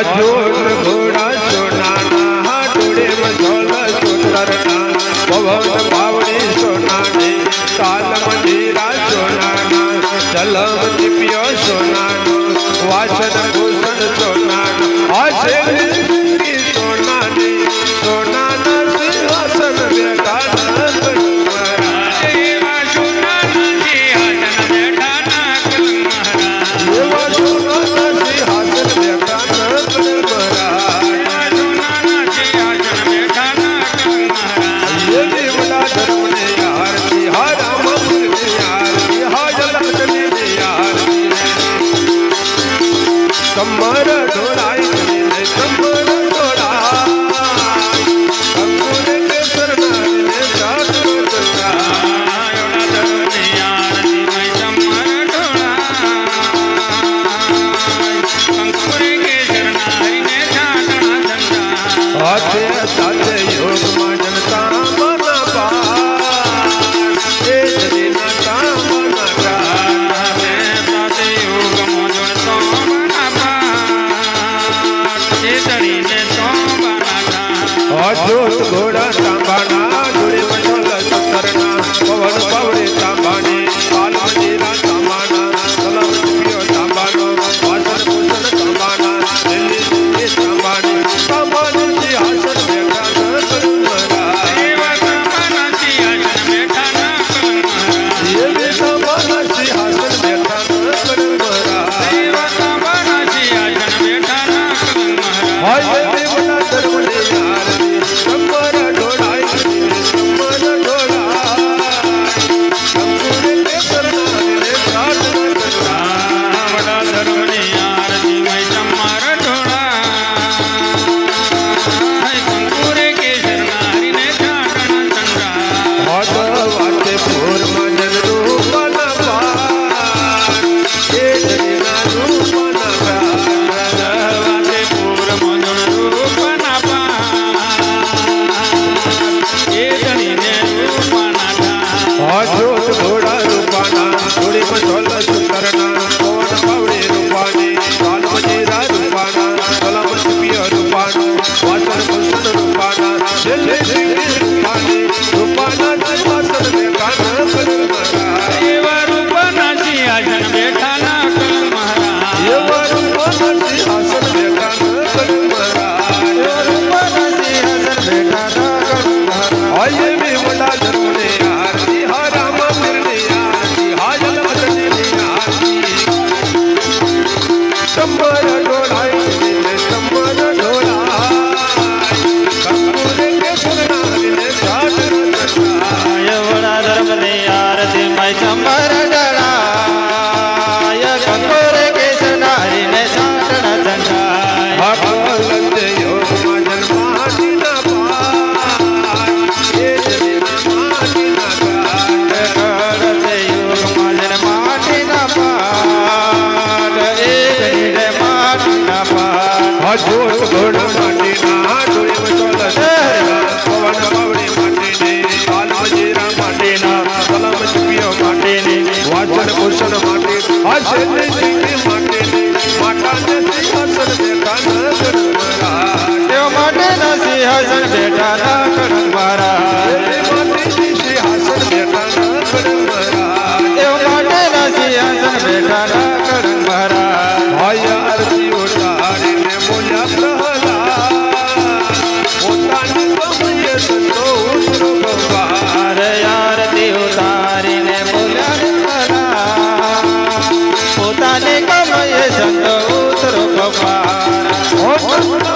अजोर घोड़ा सोनाना डोळे में झोल सुंदरना पवन पावड़ी सोनाने ताल मंदिरा सोनाना जलम दिप्यो सोनानो वासन भूषण सोनानो आशे सोनाने सोनाना सिंहासन बेटा कमर ढोलाई कमर ढोला अंकुर के सरनार ने जादू चला अंकुर के सरनार ने जादू चला आते साथे योग में जनता मना पा ए जनीना ता मना का साथे योग में जनता अजोत घोड़ा तांबाना जुड़े मचल सुतरना पवन पावड़े तांबाने पाल मंदिरा तांबाना कलम पियो तांबानो वासन भूषण तांबाना दिल्ली दिल्ली तांबाने तांबाने सिंहासन बैठा न करुमरा देवा तांबाना सिंहासन बैठा न करुमरा ये भी तांबाना सिंहासन बैठा न करुमरा देवा तांबाना सिंहासन बैठा न करुमरा हाय ये बड़ा धर्म ने यार कमर ढोलाई कमर ढोला अंकुर के सरनार ने जादू चला बड़ा धर्म ने यार जी मैं चम्मार ढोला अंकुर के सरनार ने जादू चला वाते भोर मजन रूप न पार ए जनीना रूप न पार वाते पूर मजन रूप न अजोत घोड़ा रूपाना घोड़े में झोल सुंदरना पवन पावड़े रूपाने काल मंदिरा रूपाना कलम पियो रूपाना वासन भूषण रूपाना दिल्ली दिल्ली रूपाने रूपाना सिंहासन बैठा न करुमरा देवा रूपाना सिंहासन बैठा न करुमरा ये रूपाना सिंहासन बैठा न करुमरा रूपाना सिंहासन बैठा न करुमरा आइए भी बड़ा धर्म ने यार हरा मंदिर ने यार हाजल मदन ने यार कमर ढोलाई कमर ढोला कंकुर के सरनार ने जादू चला बड़ा धर्म ने यार दे मैं चंबर डला कंकुर के सरनार ने जादू चला भगवत योग मजन माटी न पार ये जनीना माटी न पार करते योग मजन माटी न पार एक माटी न पार अजोत घोड़ा माटी ना डोळे में चल सुंदरना पवन पावड़ी माटी ने काल मंदिरा माटी ना कलम पियो माटी ने वासन भूषण माटी आशे ने माटी ने माता ने सिंहासन बैठा न करुमरा देव माटे न सिंहासन बैठा न करुमरा माटी सिंहासन बैठा न करुमरा देव माटे न सिंहासन बैठा न करुमरा भाई आरती उतारे ने बोला प्रहला पोतानी कमये संतोष रो भगवान आरती उतारी ने बोला પોતાને કમય સંત ઉતરો કપાર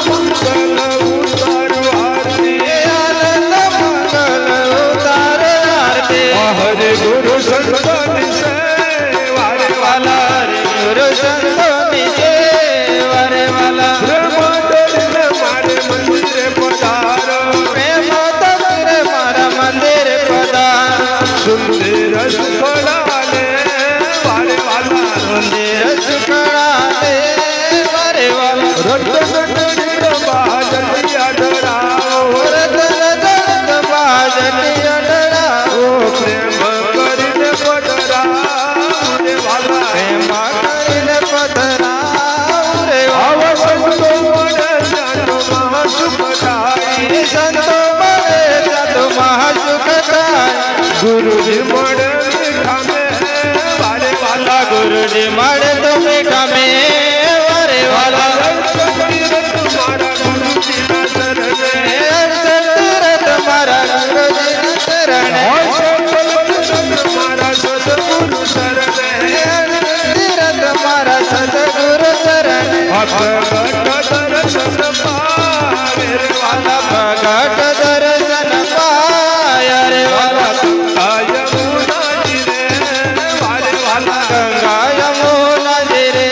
મંગલ ઉતારો આરતી આનંદ મંગલ ઉતાર આરતી હરે ગુરુ સંતની સેવા રે વાલા રે ગુરુજી મળે મીઠા મે વારે વાલા ગુરુજી મળે તો મીઠા મે વારે વાલા મારા ગુરુજીના શરણે તીરથ મારા ગુરુજીના શરણે મારા સદગુરુ શરણે તીરથ મારા સદગુરુ શરણે ભગત દર્શન પાવે રે વાલા ભગત દર્શન પાય રે વાલા યમુનાજી રે વારે વાલા ગંગા યમુનાજી રે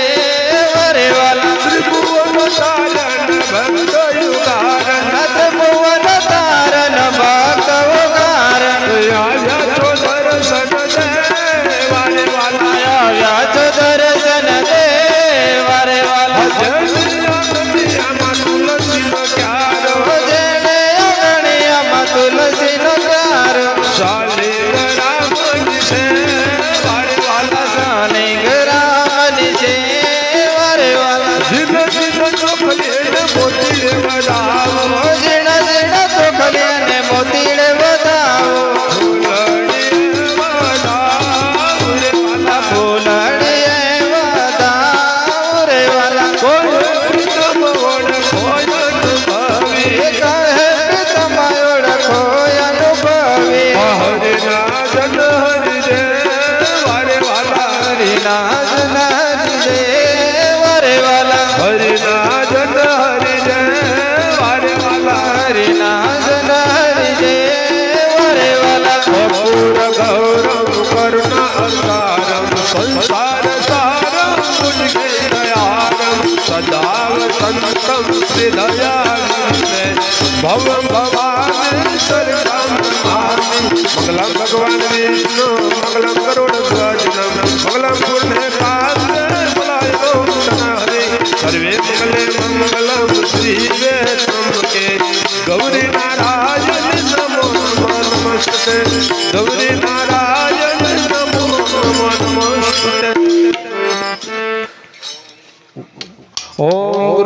વારે વાલા ત્રિભુવન તારણ ભક્ત યુગારણ ત્રિભુવન તારણ ભક્ત ઉગારણ આવ્યા છો દર્શન દે વારે વાલા આવ્યા છો દર્શન દે વારે વાલા જન્મમાં તુલસીનો ક્યારો જેને અગણિયામાં તુલસીનો ક્યારો શાલિગ રામજી છે વારે વાલા શાલિગ રામની છે વારે વાલા જિંદગી ચોખલીને મોતી રે વધાવો ઝીણા ઝીણા ચોખલીને મોતીડે વધાવો ફૂલડીએ વધાવો રે વાલા ફૂલડીએ વધાવો રે વાલા કોઈ તમોડ કોઈ ભવે એ કહે પિતમા ઓળખો અનુભવી હરિના જન હરિ રે વારે વાલા હરિના જન હરિ રે વારે વાલા હરિના જન હરિ રે વારે વાલા હરિના જન હરિ રે વારે વાલા કપૂર ગૌરમ કરુણા અકારમ સંસાર સારમ મુનિકે દયારમ સદાવ સંતમ શ્રીદયાવિને ભવમ ભવાની સરગમ મંગલમ ભગવાન વિષ્ણુ મંગલમ કરુણ ધ્વજનમ મંગલમ પૂર્ણે કાંતે મલાયો હરે સર્વે મંગલે મંગલમ શ્રી વેત્રંબકે ગૌરી નારાયણ નમો નમસ્તે ગૌરી નારાયણ નમો નમસ્તે ઓમ